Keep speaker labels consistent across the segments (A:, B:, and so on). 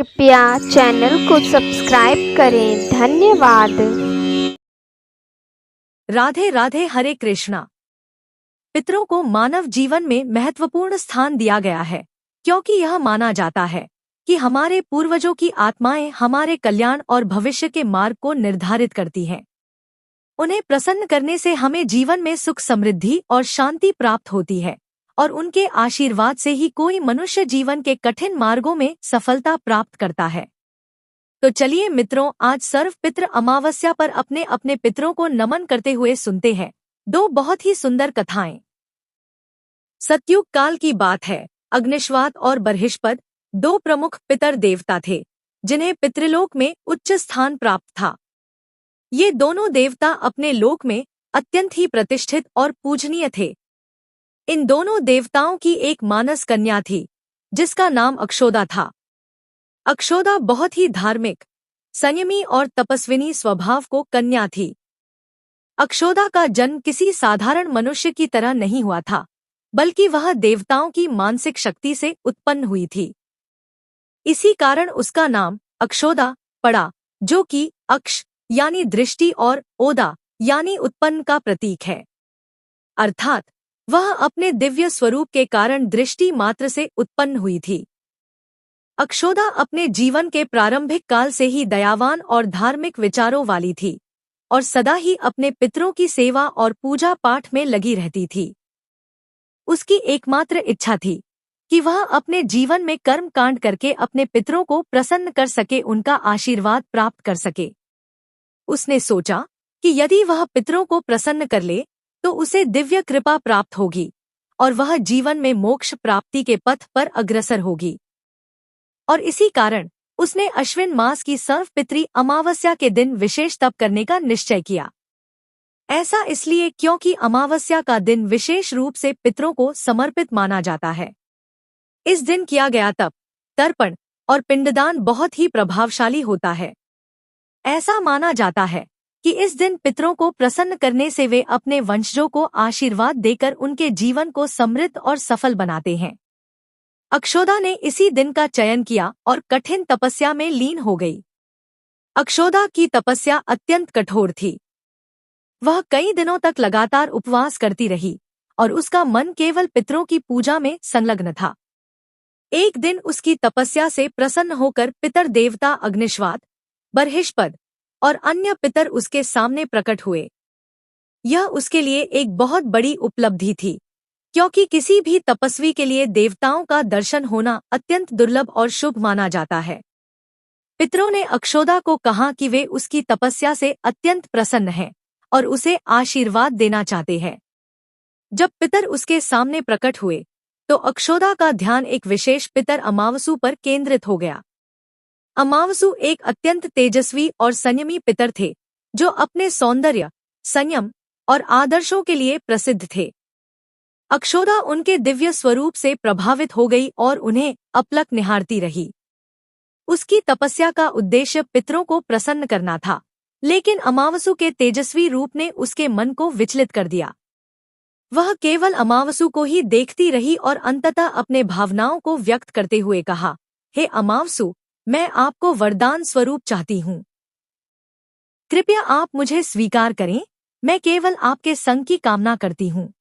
A: कृपया चैनल को सब्सक्राइब करें। धन्यवाद।
B: राधे राधे। हरे कृष्णा। पितरों को मानव जीवन में महत्वपूर्ण स्थान दिया गया है, क्योंकि यह माना जाता है कि हमारे पूर्वजों की आत्माएं हमारे कल्याण और भविष्य के मार्ग को निर्धारित करती हैं। उन्हें प्रसन्न करने से हमें जीवन में सुख, समृद्धि और शांति प्राप्त होती है, और उनके आशीर्वाद से ही कोई मनुष्य जीवन के कठिन मार्गों में सफलता प्राप्त करता है। तो चलिए मित्रों, आज सर्व पितृ अमावस्या पर अपने अपने पितरों को नमन करते हुए सुनते हैं दो बहुत ही सुंदर कथाएं। सतयुग काल की बात है। अग्निश्वात और बर्हिष्पद दो प्रमुख पितर देवता थे, जिन्हें पितृलोक में उच्च स्थान प्राप्त था। ये दोनों देवता अपने लोक में अत्यंत ही प्रतिष्ठित और पूजनीय थे। इन दोनों देवताओं की एक मानस कन्या थी, जिसका नाम अक्षोदा था। अक्षोदा बहुत ही धार्मिक, संयमी और तपस्विनी स्वभाव को कन्या थी। अक्षोदा का जन्म किसी साधारण मनुष्य की तरह नहीं हुआ था, बल्कि वह देवताओं की मानसिक शक्ति से उत्पन्न हुई थी। इसी कारण उसका नाम अक्षोदा पड़ा, जो कि अक्ष यानी दृष्टि और ओदा यानी उत्पन्न का प्रतीक है। अर्थात वह अपने दिव्य स्वरूप के कारण दृष्टि मात्र से उत्पन्न हुई थी। अक्षोदा अपने जीवन के प्रारंभिक काल से ही दयावान और धार्मिक विचारों वाली थी, और सदा ही अपने पितरों की सेवा और पूजा पाठ में लगी रहती थी। उसकी एकमात्र इच्छा थी कि वह अपने जीवन में कर्म कांड करके अपने पितरों को प्रसन्न कर सके, उनका आशीर्वाद प्राप्त कर सके। उसने सोचा कि यदि वह पितरों को प्रसन्न कर ले तो उसे दिव्य कृपा प्राप्त होगी, और वह जीवन में मोक्ष प्राप्ति के पथ पर अग्रसर होगी। और इसी कारण उसने अश्विन मास की सर्वपितृ अमावस्या के दिन विशेष तप करने का निश्चय किया। ऐसा इसलिए क्योंकि अमावस्या का दिन विशेष रूप से पितरों को समर्पित माना जाता है। इस दिन किया गया तप, तर्पण और पिंडदान बहुत ही प्रभावशाली होता है। ऐसा माना जाता है कि इस दिन पितरों को प्रसन्न करने से वे अपने वंशजों को आशीर्वाद देकर उनके जीवन को समृद्ध और सफल बनाते हैं। अक्षोदा ने इसी दिन का चयन किया और कठिन तपस्या में लीन हो गई। अक्षोदा की तपस्या अत्यंत कठोर थी। वह कई दिनों तक लगातार उपवास करती रही, और उसका मन केवल पितरों की पूजा में संलग्न था। एक दिन उसकी तपस्या से प्रसन्न होकर पितर देवता अग्निश्वात, बर्हिष्पद और अन्य पितर उसके सामने प्रकट हुए। यह उसके लिए एक बहुत बड़ी उपलब्धि थी, क्योंकि किसी भी तपस्वी के लिए देवताओं का दर्शन होना अत्यंत दुर्लभ और शुभ माना जाता है। पितरों ने अक्षोदा को कहा कि वे उसकी तपस्या से अत्यंत प्रसन्न हैं और उसे आशीर्वाद देना चाहते हैं। जब पितर उसके सामने प्रकट हुए तो अक्षोदा का ध्यान एक विशेष पितर अमावसु पर केंद्रित हो गया। अमावसु एक अत्यंत तेजस्वी और संयमी पितर थे, जो अपने सौंदर्य, संयम और आदर्शों के लिए प्रसिद्ध थे। अक्षोदा उनके दिव्य स्वरूप से प्रभावित हो गई और उन्हें अपलक निहारती रही। उसकी तपस्या का उद्देश्य पितरों को प्रसन्न करना था, लेकिन अमावसु के तेजस्वी रूप ने उसके मन को विचलित कर दिया। वह केवल अमावसु को ही देखती रही और अंततः अपने भावनाओं को व्यक्त करते हुए कहा, हे अमावसु, मैं आपको वरदान स्वरूप चाहती हूँ। कृपया आप मुझे स्वीकार करें, मैं केवल आपके संग की कामना करती हूँ।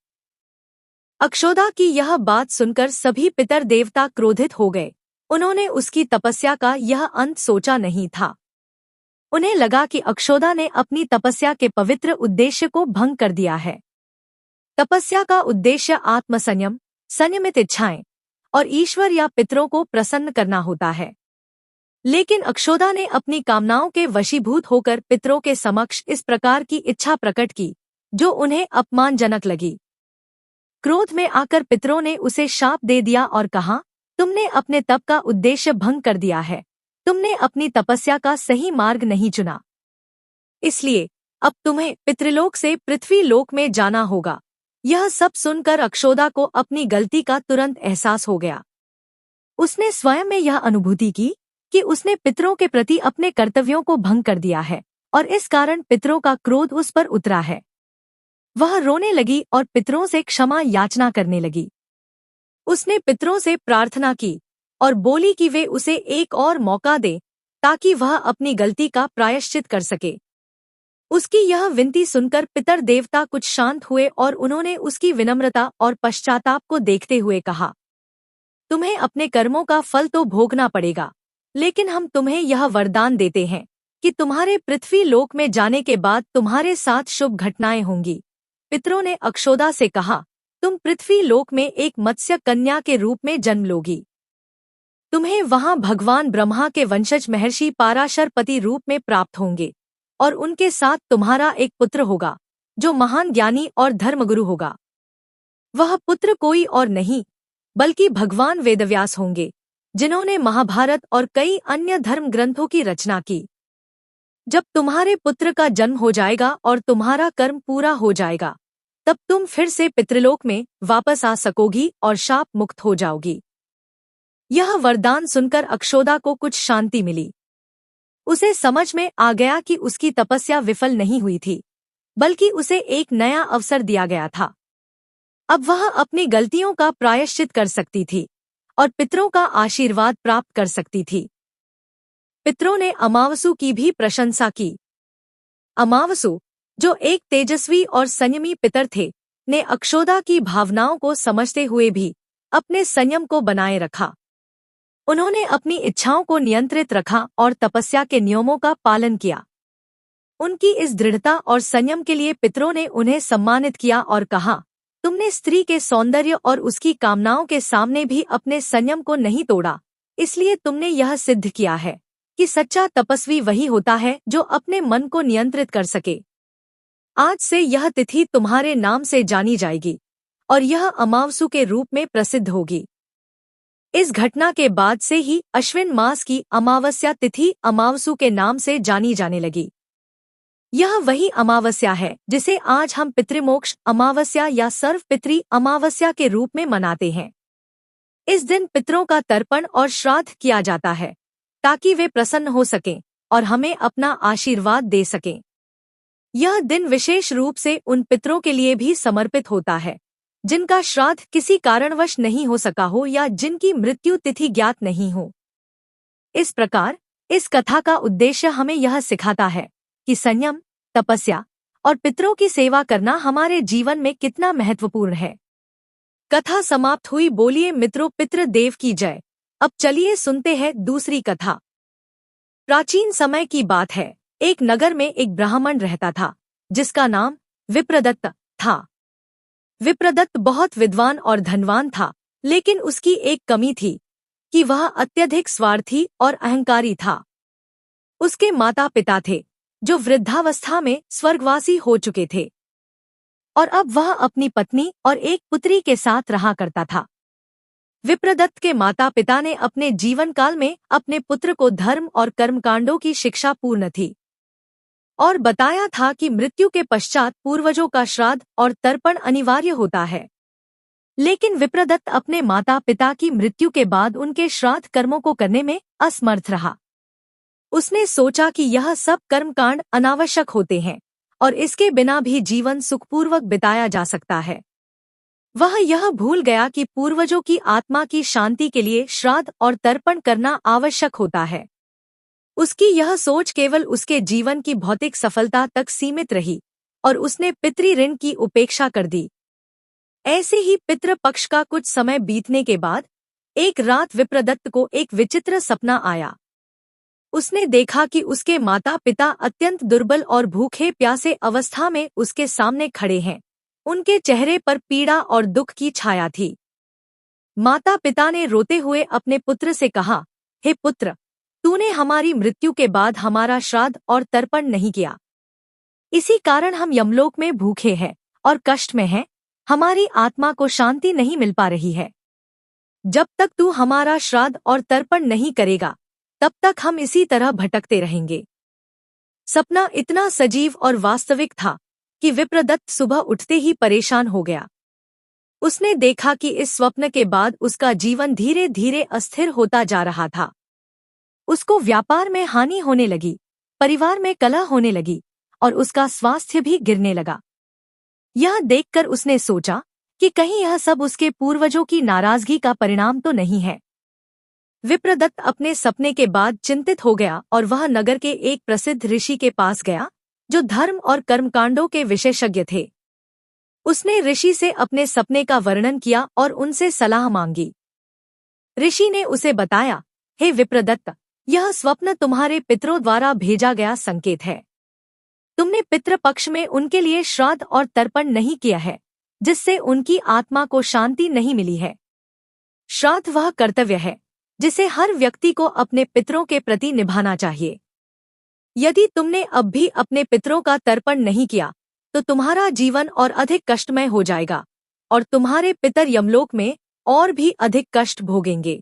B: अक्षोदा की यह बात सुनकर सभी पितर देवता क्रोधित हो गए। उन्होंने उसकी तपस्या का यह अंत सोचा नहीं था। उन्हें लगा कि अक्षोदा ने अपनी तपस्या के पवित्र उद्देश्य को भंग कर दिया है। तपस्या का उद्देश्य आत्मसंयम, संयमित इच्छाएं और ईश्वर या पितरों को प्रसन्न करना होता है। लेकिन अक्षोदा ने अपनी कामनाओं के वशीभूत होकर पितरों के समक्ष इस प्रकार की इच्छा प्रकट की, जो उन्हें अपमानजनक लगी। क्रोध में आकर पितरों ने उसे शाप दे दिया और कहा, तुमने अपने तप का उद्देश्य भंग कर दिया है। तुमने अपनी तपस्या का सही मार्ग नहीं चुना। इसलिए अब तुम्हें पितृलोक से पृथ्वी लोक में जाना होगा। यह सब सुनकर अक्षोदा को अपनी गलती का तुरंत एहसास हो गया। उसने स्वयं में यह अनुभूति की कि उसने पितरों के प्रति अपने कर्तव्यों को भंग कर दिया है, और इस कारण पितरों का क्रोध उस पर उतरा है। वह रोने लगी और पितरों से क्षमा याचना करने लगी। उसने पितरों से प्रार्थना की और बोली कि वे उसे एक और मौका दें ताकि वह अपनी गलती का प्रायश्चित कर सके। उसकी यह विनती सुनकर पितर देवता कुछ शांत हुए और उन्होंने उसकी विनम्रता और पश्चाताप को देखते हुए कहा, तुम्हें अपने कर्मों का फल तो भोगना पड़ेगा, लेकिन हम तुम्हें यह वरदान देते हैं कि तुम्हारे पृथ्वी लोक में जाने के बाद तुम्हारे साथ शुभ घटनाएं होंगी। पितरों ने अक्षोदा से कहा, तुम पृथ्वी लोक में एक मत्स्य कन्या के रूप में जन्म लोगी। तुम्हें वहां भगवान ब्रह्मा के वंशज महर्षि पाराशरपति रूप में प्राप्त होंगे और उनके साथ तुम्हारा एक पुत्र होगा जो महान ज्ञानी और धर्मगुरु होगा। वह पुत्र कोई और नहीं बल्कि भगवान वेदव्यास होंगे, जिन्होंने महाभारत और कई अन्य धर्म ग्रंथों की रचना की। जब तुम्हारे पुत्र का जन्म हो जाएगा और तुम्हारा कर्म पूरा हो जाएगा, तब तुम फिर से पितृलोक में वापस आ सकोगी और शाप मुक्त हो जाओगी। यह वरदान सुनकर अक्षोदा को कुछ शांति मिली। उसे समझ में आ गया कि उसकी तपस्या विफल नहीं हुई थी, बल्कि उसे एक नया अवसर दिया गया था। अब वह अपनी गलतियों का प्रायश्चित कर सकती थी और पितरों का आशीर्वाद प्राप्त कर सकती थी। पितरों ने अमावसु की भी प्रशंसा की। अमावसु, जो एक तेजस्वी और संयमी पितर थे, ने अक्षोदा की भावनाओं को समझते हुए भी अपने संयम को बनाए रखा। उन्होंने अपनी इच्छाओं को नियंत्रित रखा और तपस्या के नियमों का पालन किया। उनकी इस दृढ़ता और संयम के लिए पितरों ने उन्हें सम्मानित किया और कहा, तुमने स्त्री के सौंदर्य और उसकी कामनाओं के सामने भी अपने संयम को नहीं तोड़ा, इसलिए तुमने यह सिद्ध किया है कि सच्चा तपस्वी वही होता है जो अपने मन को नियंत्रित कर सके। आज से यह तिथि तुम्हारे नाम से जानी जाएगी और यह अमावसु के रूप में प्रसिद्ध होगी। इस घटना के बाद से ही अश्विन मास की अमावस्या तिथि अमावसु के नाम से जानी जाने लगी। यह वही अमावस्या है जिसे आज हम पितृमोक्ष अमावस्या या सर्वपितृ अमावस्या के रूप में मनाते हैं। इस दिन पितरों का तर्पण और श्राद्ध किया जाता है ताकि वे प्रसन्न हो सकें और हमें अपना आशीर्वाद दे सकें। यह दिन विशेष रूप से उन पितरों के लिए भी समर्पित होता है जिनका श्राद्ध किसी कारणवश नहीं हो सका हो या जिनकी मृत्यु तिथि ज्ञात नहीं हो। इस प्रकार इस कथा का उद्देश्य हमें यह सिखाता है कि संयम, तपस्या और पितरों की सेवा करना हमारे जीवन में कितना महत्वपूर्ण है। कथा समाप्त हुई। बोलिए मित्रों, पितृदेव की जय। अब चलिए सुनते हैं दूसरी कथा। प्राचीन समय की बात है। एक नगर में एक ब्राह्मण रहता था जिसका नाम विप्रदत्त था। विप्रदत्त बहुत विद्वान और धनवान था, लेकिन उसकी एक कमी थी कि वह अत्यधिक स्वार्थी और अहंकारी था। उसके माता पिता थे जो वृद्धावस्था में स्वर्गवासी हो चुके थे और अब वह अपनी पत्नी और एक पुत्री के साथ रहा करता था। विप्रदत्त के माता पिता ने अपने जीवन काल में अपने पुत्र को धर्म और कर्मकांडों की शिक्षा पूर्ण थी और बताया था कि मृत्यु के पश्चात पूर्वजों का श्राद्ध और तर्पण अनिवार्य होता है। लेकिन विप्रदत्त अपने माता पिता की मृत्यु के बाद उनके श्राद्ध कर्मों को करने में असमर्थ रहा। उसने सोचा कि यह सब कर्मकांड अनावश्यक होते हैं और इसके बिना भी जीवन सुखपूर्वक बिताया जा सकता है। वह यह भूल गया कि पूर्वजों की आत्मा की शांति के लिए श्राद्ध और तर्पण करना आवश्यक होता है। उसकी यह सोच केवल उसके जीवन की भौतिक सफलता तक सीमित रही और उसने पितृ ऋण की उपेक्षा कर दी। ऐसे ही पितृपक्ष का कुछ समय बीतने के बाद एक रात विप्रदत्त को एक विचित्र सपना आया। उसने देखा कि उसके माता पिता अत्यंत दुर्बल और भूखे प्यासे अवस्था में उसके सामने खड़े हैं। उनके चेहरे पर पीड़ा और दुख की छाया थी। माता पिता ने रोते हुए अपने पुत्र से कहा, हे पुत्र, तूने हमारी मृत्यु के बाद हमारा श्राद्ध और तर्पण नहीं किया। इसी कारण हम यमलोक में भूखे हैं और कष्ट में हैं। हमारी आत्मा को शांति नहीं मिल पा रही है। जब तक तू हमारा श्राद्ध और तर्पण नहीं करेगा, तब तक हम इसी तरह भटकते रहेंगे। सपना इतना सजीव और वास्तविक था कि विप्रदत्त सुबह उठते ही परेशान हो गया। उसने देखा कि इस स्वप्न के बाद उसका जीवन धीरे धीरे अस्थिर होता जा रहा था। उसको व्यापार में हानि होने लगी, परिवार में कलह होने लगी और उसका स्वास्थ्य भी गिरने लगा। यह देखकर उसने सोचा कि कहीं यह सब उसके पूर्वजों की नाराजगी का परिणाम तो नहीं है। विप्रदत्त अपने सपने के बाद चिंतित हो गया और वह नगर के एक प्रसिद्ध ऋषि के पास गया जो धर्म और कर्मकांडों के विशेषज्ञ थे। उसने ऋषि से अपने सपने का वर्णन किया और उनसे सलाह मांगी। ऋषि ने उसे बताया, हे विप्रदत्त, यह स्वप्न तुम्हारे पितरों द्वारा भेजा गया संकेत है। तुमने पितृपक्ष में उनके लिए श्राद्ध और तर्पण नहीं किया है, जिससे उनकी आत्मा को शांति नहीं मिली है। श्राद्ध वह कर्तव्य है जिसे हर व्यक्ति को अपने पितरों के प्रति निभाना चाहिए। यदि तुमने अब भी अपने पितरों का तर्पण नहीं किया तो तुम्हारा जीवन और अधिक कष्टमय हो जाएगा और तुम्हारे पितर यमलोक में और भी अधिक कष्ट भोगेंगे।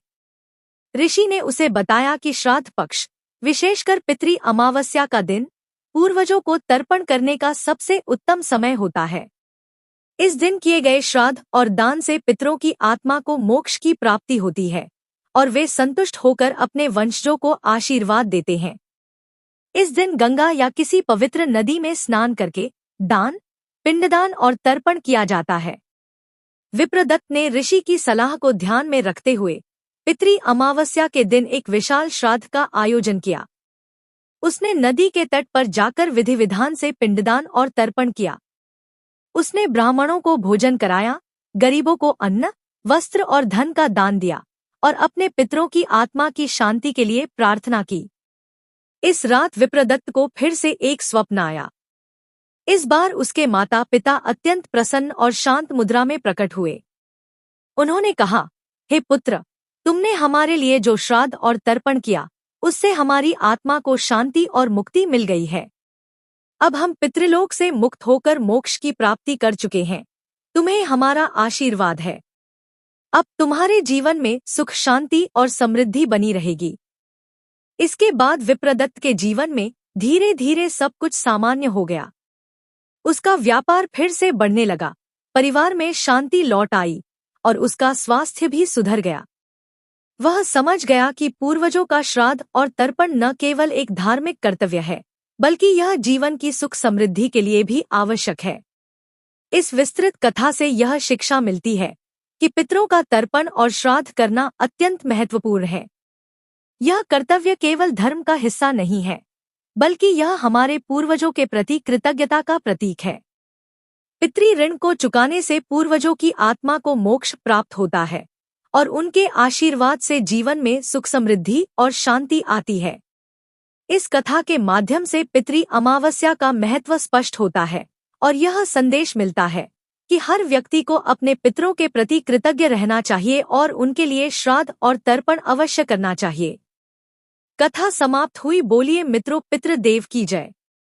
B: ऋषि ने उसे बताया कि श्राद्ध पक्ष, विशेषकर पितृ अमावस्या का दिन, पूर्वजों को तर्पण करने का सबसे उत्तम समय होता है। इस दिन किए गए श्राद्ध और दान से पितरों की आत्मा को मोक्ष की प्राप्ति होती है और वे संतुष्ट होकर अपने वंशजों को आशीर्वाद देते हैं। इस दिन गंगा या किसी पवित्र नदी में स्नान करके दान, पिंडदान और तर्पण किया जाता है। विप्रदत्त ने ऋषि की सलाह को ध्यान में रखते हुए पितृ अमावस्या के दिन एक विशाल श्राद्ध का आयोजन किया। उसने नदी के तट पर जाकर विधि विधान से पिंडदान और तर्पण किया। उसने ब्राह्मणों को भोजन कराया, गरीबों को अन्न, वस्त्र और धन का दान दिया और अपने पितरों की आत्मा की शांति के लिए प्रार्थना की। इस रात विप्रदत्त को फिर से एक स्वप्न आया। इस बार उसके माता पिता अत्यंत प्रसन्न और शांत मुद्रा में प्रकट हुए। उन्होंने कहा, हे पुत्र, तुमने हमारे लिए जो श्राद्ध और तर्पण किया उससे हमारी आत्मा को शांति और मुक्ति मिल गई है। अब हम पितृलोक से मुक्त होकर मोक्ष की प्राप्ति कर चुके हैं। तुम्हें हमारा आशीर्वाद है। अब तुम्हारे जीवन में सुख, शांति और समृद्धि बनी रहेगी। इसके बाद विप्रदत्त के जीवन में धीरे धीरे सब कुछ सामान्य हो गया। उसका व्यापार फिर से बढ़ने लगा, परिवार में शांति लौट आई और उसका स्वास्थ्य भी सुधर गया। वह समझ गया कि पूर्वजों का श्राद्ध और तर्पण न केवल एक धार्मिक कर्तव्य है, बल्कि यह जीवन की सुख समृद्धि के लिए भी आवश्यक है। इस विस्तृत कथा से यह शिक्षा मिलती है कि पितरों का तर्पण और श्राद्ध करना अत्यंत महत्वपूर्ण है। यह कर्तव्य केवल धर्म का हिस्सा नहीं है, बल्कि यह हमारे पूर्वजों के प्रति कृतज्ञता का प्रतीक है। पितृ ऋण को चुकाने से पूर्वजों की आत्मा को मोक्ष प्राप्त होता है और उनके आशीर्वाद से जीवन में सुख, समृद्धि और शांति आती है। इस कथा के माध्यम से पितृ अमावस्या का महत्व स्पष्ट होता है और यह संदेश मिलता है कि हर व्यक्ति को अपने पितरों के प्रति कृतज्ञ रहना चाहिए और उनके लिए श्राद्ध और तर्पण अवश्य करना चाहिए। कथा समाप्त हुई। बोलिए मित्रों, पितृदेव की जय।